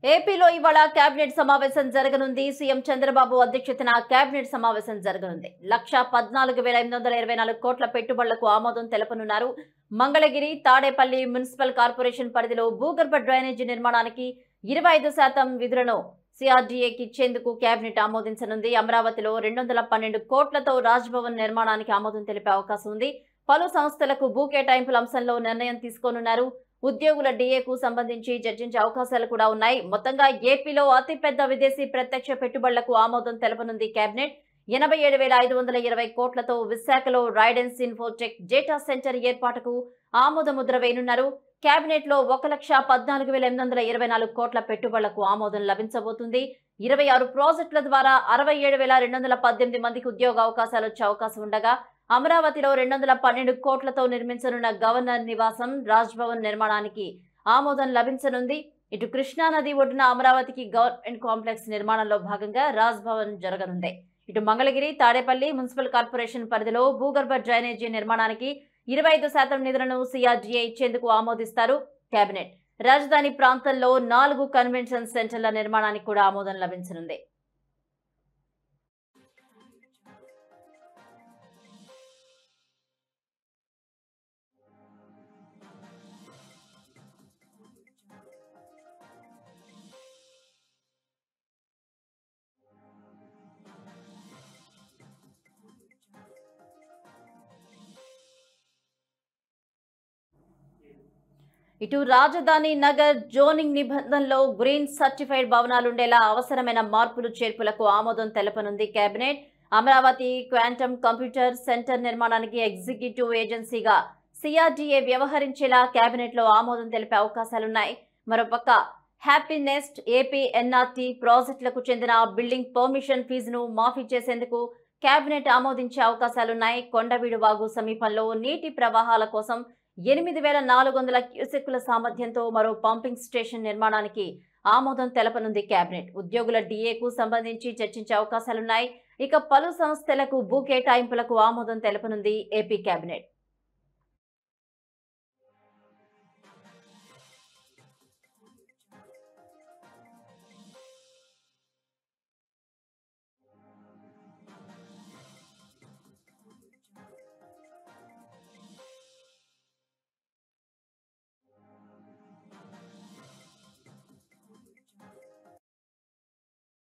ఏపీలో ఇవాళ కేబినెట్ సమావేశం జరగనుంది. సీఎం చంద్రబాబు అధ్యక్షతన కేబినెట్ సమావేశం జరగనుంది. 1,14,824 కోట్ల పెట్టుబడులకు ఆమోదం తెలపనున్నారు. మంగళగిరి, తాడేపల్లి మున్సిపల్ కార్పొరేషన్ పరిధిలో భూగర్భ డ్రైనేజీ నిర్మాణానికి 25% విధులను సిఆర్డీఏకి ఇచ్చేందుకు కేబినెట్ ఆమోదించనుంది. అమరావతిలో 212 కోట్లతో రాజ్భవన్ నిర్మాణానికి ఆమోదం తెలిపే అవకాశం ఉంది. పలు సంస్థలకు భూ కేటాయింపుల అంశంలో నిర్ణయం తీసుకోనున్నారు. ఉద్యోగుల డిఏకు సంబంధించి చర్చించే అవకాశాలు కూడా ఉన్నాయి. మొత్తంగా ఏపీలో అతిపెద్ద విదేశీ ప్రత్యక్ష పెట్టుబడులకు ఆమోదం తెలపనుంది కేబినెట్. 87,520 కోట్లతో విశాఖలో రైడెన్స్ ఇన్ఫోటెక్ డేటా సెంటర్ ఏర్పాటుకు ఆమోద ముద్ర వేయనున్నారు. కేబినెట్ లో 1,14,824 కోట్ల పెట్టుబడులకు ఆమోదం లభించబోతుంది. 26 ప్రాజెక్టుల ద్వారా 67,218 మందికి ఉద్యోగ అవకాశాలు వచ్చే అవకాశం ఉండగా అమరావతిలో 212 కోట్లతో నిర్మించనున్న గవర్నర్ నివాసం, రాజ్భవన్ నిర్మాణానికి ఆమోదం లభించనుంది. ఇటు కృష్ణానది ఒడ్డున అమరావతికి గవర్నమెంట్ కాంప్లెక్స్ నిర్మాణంలో భాగంగా రాజ్భవన్ జరగనుంది. ఇటు మంగళగిరి, తాడేపల్లి మున్సిపల్ కార్పొరేషన్ పరిధిలో భూగర్భ డ్రైనేజీ నిర్మాణానికి 25% నిధులను సిఆర్డీఏ ఇచ్చేందుకు ఆమోదిస్తారు కేబినెట్. రాజధాని ప్రాంతంలో 4 కన్వెన్షన్ సెంటర్ల నిర్మాణానికి కూడా ఆమోదం లభించనుంది. ఇటు రాజధాని నగర్ జోనింగ్ నిబంధనలో గ్రీన్ సర్టిఫైడ్ భవనాలుండేలా అవసరమైన మార్పులు చేర్పులకు ఆమోదం తెలపనుంది cabinet. Amaravati quantum computer centre నిర్మాణానికి ఎగ్జిక్యూటివ్ ఏజెన్సీగా సిఆర్డీఏ వ్యవహరించేలా కేబినెట్ లో ఆమోదం తెలిపే అవకాశాలున్నాయి. మరోపక్క హ్యాపీనెస్ట్ ఏపీ ఎన్ఆర్టీ ప్రాజెక్టులకు చెందిన బిల్డింగ్ పర్మిషన్ ఫీజును మాఫీ చేసేందుకు కేబినెట్ ఆమోదించే అవకాశాలున్నాయి. కొండవీడు వాగు సమీపంలో నీటి ప్రవాహాల కోసం 8,400 క్యూసెక్కుల సామర్థ్యంతో మరో పంపింగ్ స్టేషన్ నిర్మాణానికి ఆమోదం తెలపనుంది కేబినెట్. ఉద్యోగుల డిఏకు సంబంధించి చర్చించే అవకాశాలున్నాయి. ఇక పలు సంస్థలకు భూ కేటాయింపులకు ఆమోదం తెలపనుంది ఏపీ కేబినెట్.